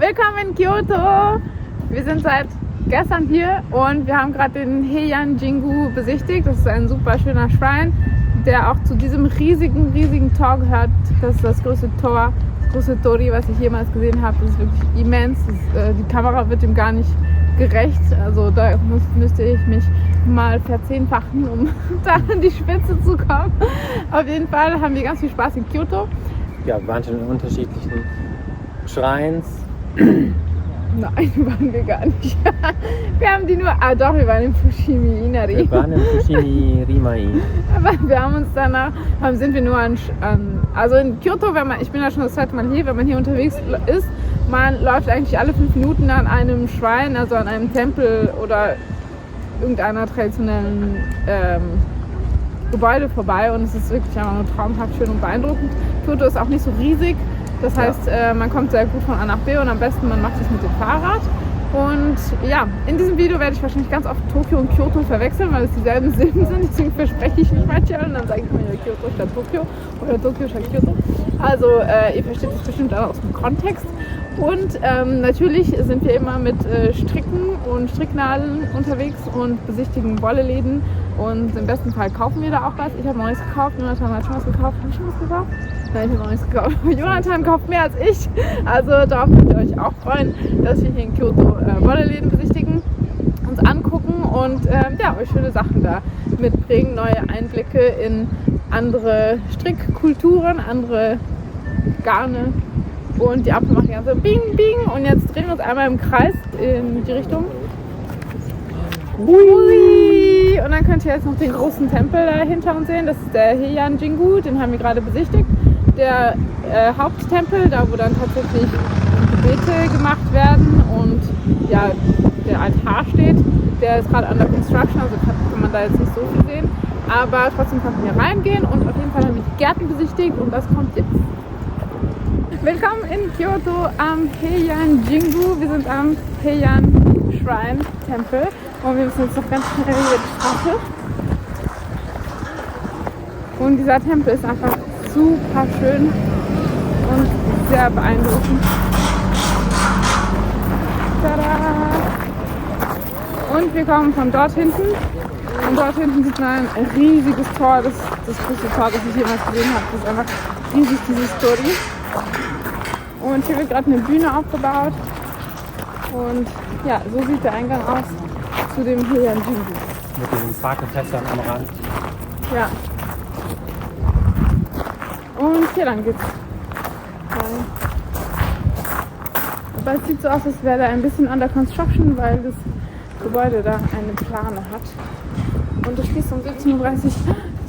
Willkommen in Kyoto! Wir sind seit gestern hier und wir haben gerade den Heian-Jingu besichtigt. Das ist ein super schöner Schrein, der auch zu diesem riesigen Tor gehört. Das ist das größte Tor, das größte Tori, was ich jemals gesehen habe. Das ist wirklich immens. Die Kamera wird dem gar nicht gerecht. Also da müsste ich mich mal verzehnfachen, um da an die Spitze zu kommen. Auf jeden Fall haben wir ganz viel Spaß in Kyoto. Ja, wir waren schon in unterschiedlichen Schreins. Nein, waren wir gar nicht. Wir haben die nur, wir waren im Fushimi Inari. Wir waren im Fushimi Rimai. Aber wir haben uns danach, sind wir nur also in Kyoto, ich bin ja schon das zweite Mal hier, wenn man hier unterwegs ist, man läuft eigentlich alle 5 Minuten an einem Schrein, also an einem Tempel oder irgendeiner traditionellen Gebäude vorbei und es ist wirklich einfach nur traumhaft schön und beeindruckend. Kyoto ist auch nicht so riesig, das heißt, man kommt sehr gut von A nach B und am besten man macht es mit dem Fahrrad. Und ja, in diesem Video werde ich wahrscheinlich ganz oft Tokio und Kyoto verwechseln, weil es dieselben Silben sind, deswegen verspreche ich mich manchmal und dann sage ich mir Kyoto statt Tokio oder Tokio statt Kyoto. Also ihr versteht das bestimmt auch aus dem Kontext. Und natürlich sind wir immer mit Stricken und Stricknadeln unterwegs und besichtigen Wolleläden und im besten Fall kaufen wir da auch was. Ich habe noch nichts gekauft, Jonathan hat schon was gekauft. Habe ich schon was gekauft? Nein, ich habe noch nichts gekauft. Jonathan kauft mehr als ich, also darauf könnt ihr euch auch freuen, dass wir hier in Kyoto Wolleläden besichtigen, uns angucken und euch schöne Sachen da mitbringen, neue Einblicke in andere Strickkulturen, andere Garne. Und die Ampel macht ganz so bing, bing. Und jetzt drehen wir uns einmal im Kreis in die Richtung. Hui! Und dann könnt ihr jetzt noch den großen Tempel da hinter uns sehen. Das ist der Heian-Jingu, den haben wir gerade besichtigt. Der Haupttempel, da wo dann tatsächlich Gebete gemacht werden und ja, der Altar steht, der ist gerade under construction, also kann man da jetzt nicht so viel sehen. Aber trotzdem konnten wir reingehen und auf jeden Fall haben wir die Gärten besichtigt und das kommt jetzt. Willkommen in Kyoto am Heian-Jingu. Wir sind am Heian-Shrine-Tempel und wir müssen jetzt noch ganz schnell über die Straße. Und dieser Tempel ist einfach super schön und sehr beeindruckend. Tada! Und wir kommen von dort hinten. Und dort hinten sieht man ein riesiges Tor. Das ist das größte Tor, das ich jemals gesehen habe. Das ist einfach riesig, dieses Tori. Und hier wird gerade eine Bühne aufgebaut. Und ja, so sieht der Eingang aus zu dem Heian-Jingu. Mit diesen Parkgefässern am Rand. Ja. Und hier lang geht's rein. Aber es sieht so aus, als wäre da ein bisschen under construction, weil das Gebäude da eine Plane hat. Und es schließt um 17:30 Uhr. Wir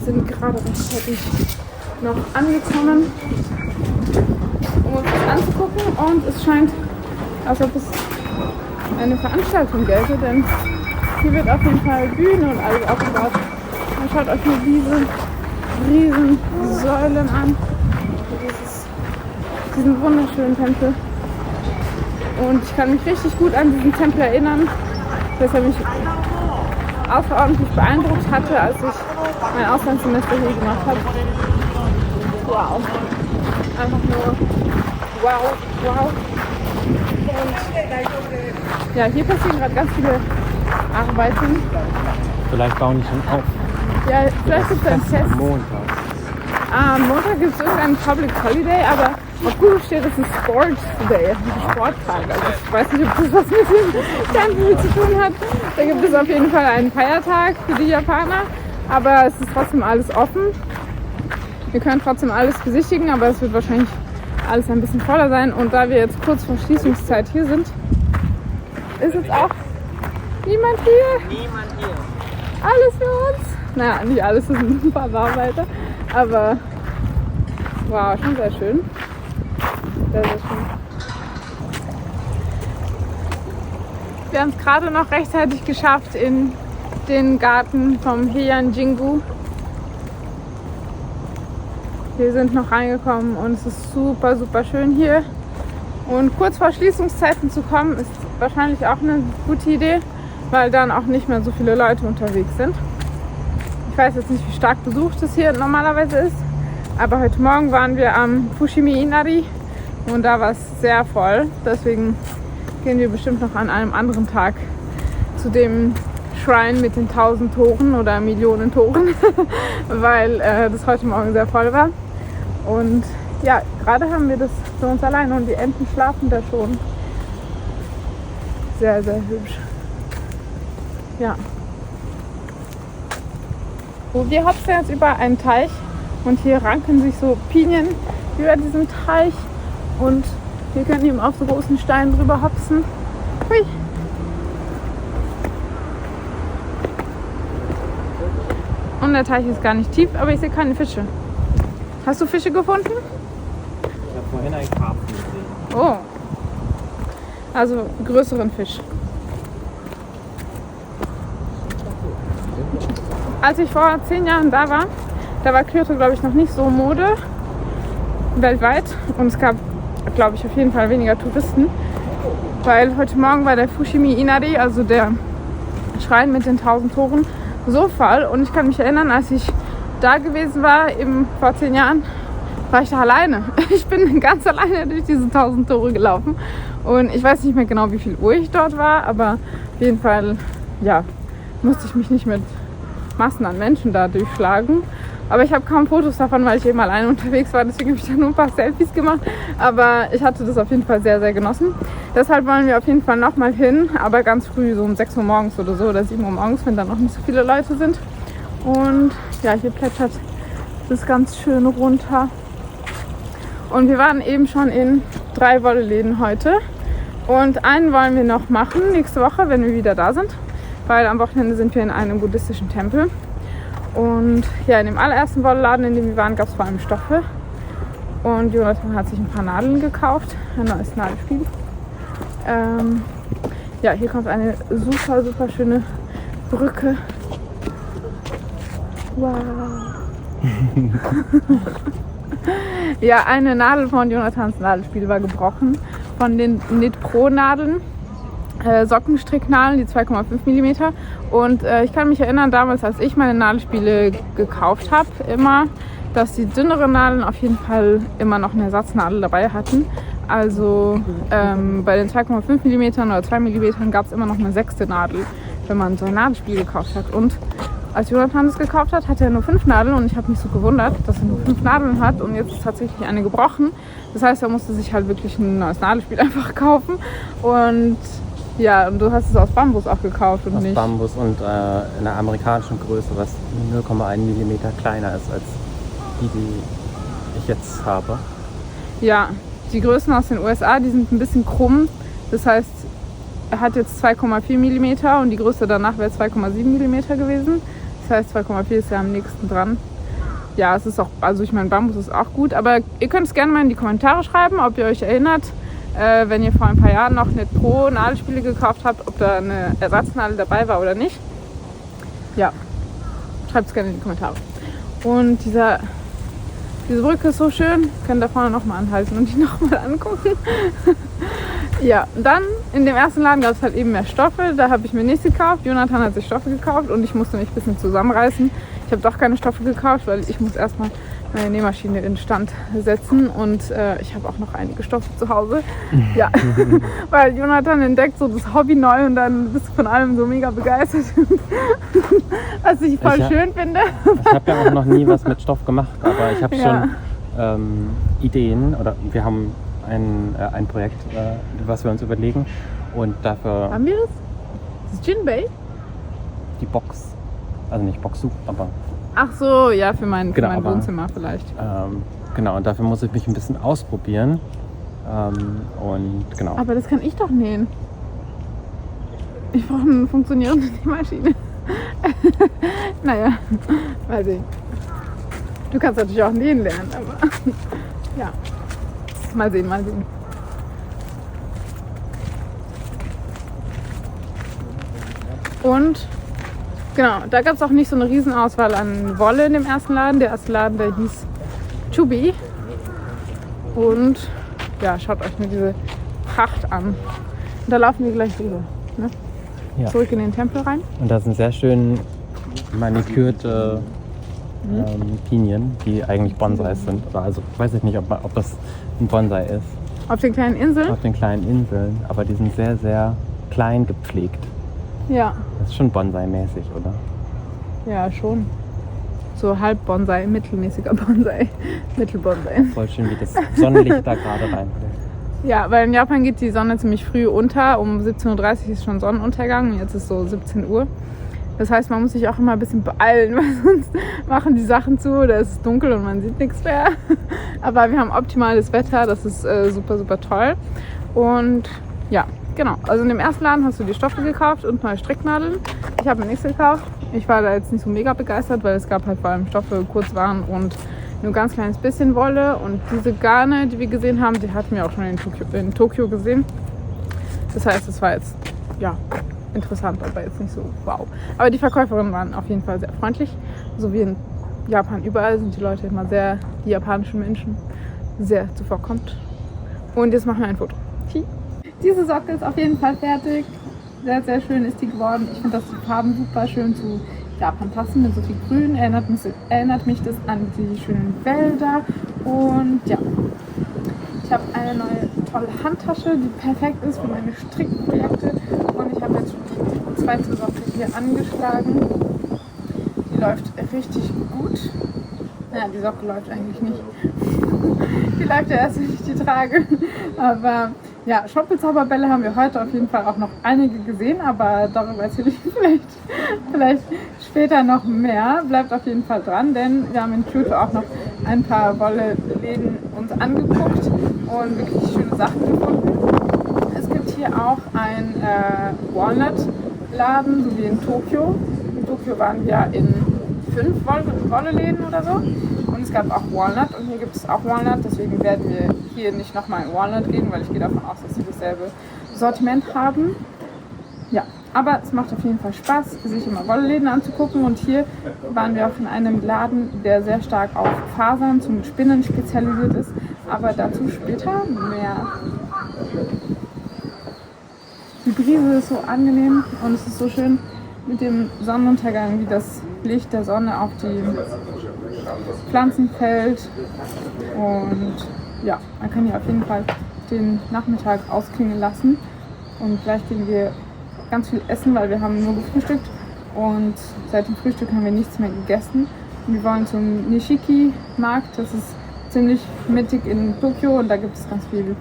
sind gerade rechtzeitig noch angekommen, um uns das anzugucken. Und es scheint, als ob es eine Veranstaltung gelte, denn hier wird auf jeden Fall Bühne und alles aufgebaut. Man schaut euch nur diese riesen Säulen an. Diesen wunderschönen Tempel. Und ich kann mich richtig gut an diesen Tempel erinnern, dass er mich außerordentlich beeindruckt hatte, als ich mein Auslandssemester hier gemacht habe. Wow. Einfach nur wow. Und ja, hier passieren gerade ganz viele Arbeiten. Vielleicht bauen die schon auf. Ja, vielleicht gibt es einen Test. Am Montag. Am Montag gibt es irgendeinen Public Holiday, aber auf Google steht, es ist Sports Day, ein Sporttag. Also ich weiß nicht, ob das was mit dem Tempel zu tun hat. Da gibt es auf jeden Fall einen Feiertag für die Japaner, aber es ist trotzdem alles offen. Wir können trotzdem alles besichtigen, aber es wird wahrscheinlich alles ein bisschen voller sein. Und da wir jetzt kurz vor Schließungszeit hier sind, ist jetzt auch niemand hier. Niemand hier. Alles für uns. Naja, nicht alles, es sind ein paar Bauarbeiter, aber wow, schon sehr schön. Sehr schön. Wir haben es gerade noch rechtzeitig geschafft in den Garten vom Heian-Jingu. Wir sind noch reingekommen und es ist super schön hier. Und kurz vor Schließungszeiten zu kommen, ist wahrscheinlich auch eine gute Idee, weil dann auch nicht mehr so viele Leute unterwegs sind. Ich weiß jetzt nicht, wie stark besucht es hier normalerweise ist, aber heute Morgen waren wir am Fushimi Inari Und da war es sehr voll. Deswegen gehen wir bestimmt noch an einem anderen Tag zu dem Schrein mit den 1000 Toren oder Millionen Toren, weil das heute Morgen sehr voll war. Und ja, gerade haben wir das für uns alleine und die Enten schlafen da schon. Sehr, sehr hübsch. Ja. So, wir hopsen jetzt über einen Teich und hier ranken sich so Pinien über diesen Teich und wir können eben auf so großen Steinen drüber hopsen. Hui. Und der Teich ist gar nicht tief, aber ich sehe keine Fische. Hast du Fische gefunden? Ich habe vorhin einen Karpfen gesehen. Oh. Also größeren Fisch. Als ich vor 10 Jahren da war Kyoto, glaube ich, noch nicht so Mode weltweit. Und es gab, glaube ich, auf jeden Fall weniger Touristen. Weil heute Morgen war der Fushimi Inari, also der Schrein mit den 1000 Toren, so voll. Und ich kann mich erinnern, als ich da gewesen war, eben vor 10 Jahren, war ich da alleine. Ich bin ganz alleine durch diese 1000 Tore gelaufen. Und ich weiß nicht mehr genau, wie viel Uhr ich dort war, aber auf jeden Fall, ja, musste ich mich nicht mit Massen an Menschen da durchschlagen. Aber ich habe kaum Fotos davon, weil ich eben alleine unterwegs war. Deswegen habe ich da nur ein paar Selfies gemacht. Aber ich hatte das auf jeden Fall sehr, sehr genossen. Deshalb wollen wir auf jeden Fall nochmal hin. Aber ganz früh, so um 6 Uhr morgens oder so, oder 7 Uhr morgens, wenn da noch nicht so viele Leute sind. Und ja, hier plätschert das ganz schön runter. Und wir waren eben schon in 3 Wolleläden heute. Und einen wollen wir noch machen nächste Woche, wenn wir wieder da sind. Weil am Wochenende sind wir in einem buddhistischen Tempel. Und ja, in dem allerersten Wollladen, in dem wir waren, gab es vor allem Stoffe. Und Jonathan hat sich ein paar Nadeln gekauft, ein neues Nadelspiel. Ja, hier kommt eine super, super schöne Brücke. Wow. Ja, eine Nadel von Jonathans Nadelspiel war gebrochen. Von den Knit Pro Nadeln. Sockenstricknadeln, die 2,5 mm. Und ich kann mich erinnern, damals, als ich meine Nadelspiele gekauft habe, immer, dass die dünneren Nadeln auf jeden Fall immer noch eine Ersatznadel dabei hatten. Also bei den 2,5 mm oder 2 mm gab es immer noch eine 6. Nadel, wenn man so ein Nadelspiel gekauft hat. Und als Jonathan es gekauft hat, hatte er nur 5 Nadeln und ich habe mich so gewundert, dass er nur 5 Nadeln hat und jetzt ist tatsächlich eine gebrochen. Das heißt, er musste sich halt wirklich ein neues Nadelspiel einfach kaufen. Und ja, und du hast es aus Bambus auch gekauft und aus nicht? Bambus und in einer amerikanischen Größe, was 0,1 mm kleiner ist als die ich jetzt habe. Ja, die Größen aus den USA, die sind ein bisschen krumm. Das heißt, er hat jetzt 2,4 mm und die Größe danach wäre 2,7 mm gewesen. Das heißt, 2,4 ist ja am nächsten dran. Ja, es ist auch, also ich meine, Bambus ist auch gut, aber ihr könnt es gerne mal in die Kommentare schreiben, ob ihr euch erinnert, wenn ihr vor ein paar Jahren noch Knit Pro Nadelspiele gekauft habt, ob da eine Ersatznadel dabei war oder nicht. Ja, schreibt es gerne in die Kommentare. Und diese Brücke ist so schön, könnt da vorne nochmal anhalten und die nochmal angucken. Ja, dann in dem ersten Laden gab es halt eben mehr Stoffe, da habe ich mir nichts gekauft. Jonathan hat sich Stoffe gekauft und ich musste mich ein bisschen zusammenreißen. Ich habe doch keine Stoffe gekauft, weil ich muss erstmal meine Nähmaschine in Stand setzen und ich habe auch noch einige Stoffe zu Hause. Ja, weil Jonathan entdeckt so das Hobby neu und dann bist du von allem so mega begeistert, was ich voll schön finde. Ich habe ja auch noch nie was mit Stoff gemacht, aber ich habe schon Ideen oder wir haben ein Projekt, was wir uns überlegen und dafür... Haben wir das? Das ist Jinbei? Die Box, also nicht Boxsuch, aber... Ach so, ja, für mein Wohnzimmer vielleicht. Genau, und dafür muss ich mich ein bisschen ausprobieren. Und genau. Aber das kann ich doch nähen. Ich brauche eine funktionierende Nähmaschine. Naja, mal sehen. Du kannst natürlich auch nähen lernen, aber ja. Mal sehen, mal sehen. Und genau, da gab es auch nicht so eine Riesenauswahl an Wolle in dem ersten Laden. Der erste Laden, der hieß Chubi. Und ja, schaut euch nur diese Pracht an. Und da laufen wir gleich rüber. Ne? Ja. Zurück in den Tempel rein. Und da sind sehr schön manikürte Pinien, die eigentlich Bonsais sind. Also weiß ich nicht, ob das ein Bonsai ist. Auf den kleinen Inseln? Auf den kleinen Inseln, aber die sind sehr, sehr klein gepflegt. Ja. Das ist schon Bonsai-mäßig, oder? Ja, schon. So halb Bonsai, mittelmäßiger Bonsai, Mittelbonsai. Voll schön, wie das Sonnenlicht da gerade reinfällt. Ja, weil in Japan geht die Sonne ziemlich früh unter. Um 17:30 Uhr ist schon Sonnenuntergang und jetzt ist so 17 Uhr. Das heißt, man muss sich auch immer ein bisschen beeilen, weil sonst machen die Sachen zu, da ist es dunkel und man sieht nichts mehr. Aber wir haben optimales Wetter, das ist super, super toll. Und ja, genau. Also in dem ersten Laden hast du die Stoffe gekauft und neue Stricknadeln. Ich habe mir nichts gekauft. Ich war da jetzt nicht so mega begeistert, weil es gab halt vor allem Stoffe, Kurzwaren und nur ein ganz kleines bisschen Wolle. Und diese Garne, die wir gesehen haben, die hatten wir auch schon in Tokio gesehen. Das heißt, es war jetzt, ja, interessant, aber jetzt nicht so wow. Aber die Verkäuferinnen waren auf jeden Fall sehr freundlich. So wie in Japan überall sind die Leute immer sehr, die japanischen Menschen, sehr zuvorkommt. Und jetzt machen wir ein Foto. Diese Socke ist auf jeden Fall fertig. Sehr, sehr schön ist die geworden. Ich finde, dass die Farben super schön zu Japan passen, mit so viel Grün. Erinnert mich das an die schönen Wälder. Und ja, ich habe eine neue tolle Handtasche, die perfekt ist für meine Strickprojekte. Und ich habe jetzt schon die zweite Socke hier angeschlagen. Die läuft richtig gut. Naja, die Socke läuft eigentlich nicht. Die läuft ja erst, wenn ich die trage. Aber ja, Schoppelzauberbälle haben wir heute auf jeden Fall auch noch einige gesehen, aber darüber erzähle ich vielleicht später noch mehr. Bleibt auf jeden Fall dran, denn wir haben in Kyoto auch noch ein paar Wolle-Läden uns angeguckt und wirklich schöne Sachen gefunden. Es gibt hier auch einen Walnut-Laden, so wie in Tokio. In Tokio waren wir in 5 Wolle-Läden oder so. Und es gab auch Walnut und hier gibt es auch Walnut, deswegen werden wir hier nicht nochmal in Walnut gehen, weil ich gehe davon aus, dass sie dasselbe Sortiment haben. Ja, aber es macht auf jeden Fall Spaß, sich immer Wollläden anzugucken und hier waren wir auch in einem Laden, der sehr stark auf Fasern zum Spinnen spezialisiert ist, aber dazu später mehr. Die Brise ist so angenehm und es ist so schön mit dem Sonnenuntergang, wie das Licht der Sonne auf die Pflanzen fällt. Und ja, man kann hier auf jeden Fall den Nachmittag ausklingen lassen. Und gleich gehen wir ganz viel essen, weil wir haben nur gefrühstückt und seit dem Frühstück haben wir nichts mehr gegessen. Und wir wollen zum Nishiki-Markt, das ist ziemlich mittig in Tokio und da gibt es ganz viel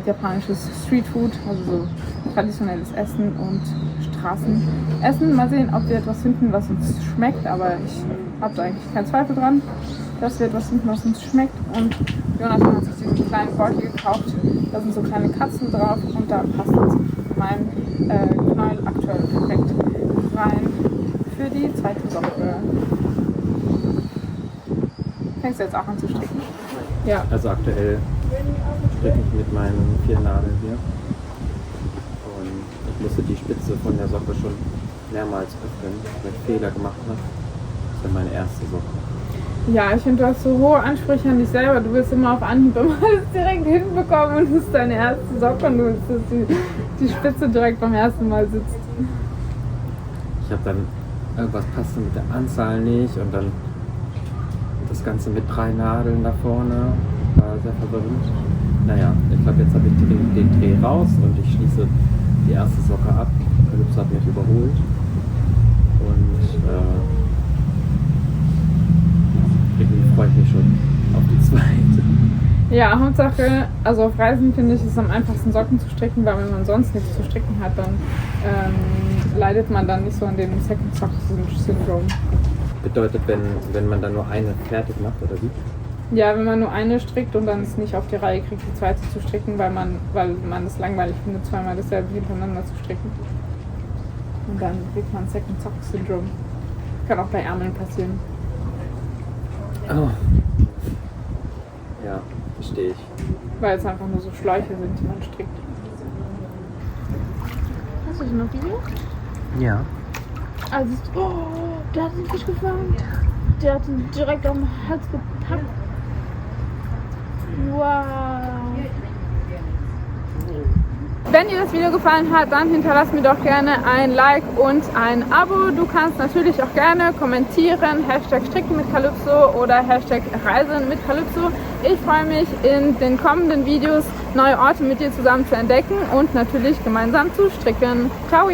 japanisches Streetfood, also so traditionelles Essen und Straßenessen. Mal sehen, ob wir etwas finden, was uns schmeckt, aber ich habe da eigentlich keinen Zweifel dran, dass wir etwas finden, was uns schmeckt. Und Jonathan hat sich diesen kleinen Beutel gekauft, da sind so kleine Katzen drauf und da passt mein Knäuel aktuell perfekt rein für die zweite Socke. Fängst du jetzt auch an zu stricken? Ja. Also aktuell stricke ich mit meinen 4 Nadeln hier. Und ich musste die Spitze von der Socke schon mehrmals öffnen, weil ich Fehler gemacht habe. Das ist ja meine erste Socke. Ja, ich finde, du hast so hohe Ansprüche an dich selber. Du willst immer auf Anhieb immer alles direkt hinbekommen und es ist deine erste Socke und du willst, dass die Spitze direkt beim ersten Mal sitzt. Ich habe dann irgendwas passte mit der Anzahl nicht und dann das Ganze mit 3 Nadeln da vorne war sehr verwirrend. Naja, ich glaube, jetzt habe ich den Dreh raus und ich schließe die erste Socke ab. Calypso hat mich überholt und irgendwie freue ich mich schon auf die zweite. Ja, Hauptsache, also auf Reisen finde ich es am einfachsten Socken zu stricken, weil wenn man sonst nichts zu stricken hat, dann leidet man dann nicht so an dem Second Sock Syndrom. Bedeutet, wenn man dann nur eine fertig macht, oder wie? Ja, wenn man nur eine strickt und dann es nicht auf die Reihe kriegt, die zweite zu stricken, weil man es langweilig findet, zweimal dasselbe hintereinander zu stricken. Und dann kriegt man Second Sock Syndrom. Kann auch bei Ärmeln passieren. Oh. Ja, verstehe ich. Weil es einfach nur so Schläuche sind, die man strickt. Hast du noch Video? Ja. Also, oh, der hat den Fisch gefangen. Der hat ihn direkt am Hals gepackt. Wow. Wenn dir das Video gefallen hat, dann hinterlass mir doch gerne ein Like und ein Abo. Du kannst natürlich auch gerne kommentieren, #Stricken mit Calypso oder #Reisen mit Calypso. Ich freue mich, in den kommenden Videos neue Orte mit dir zusammen zu entdecken und natürlich gemeinsam zu stricken. Ciao!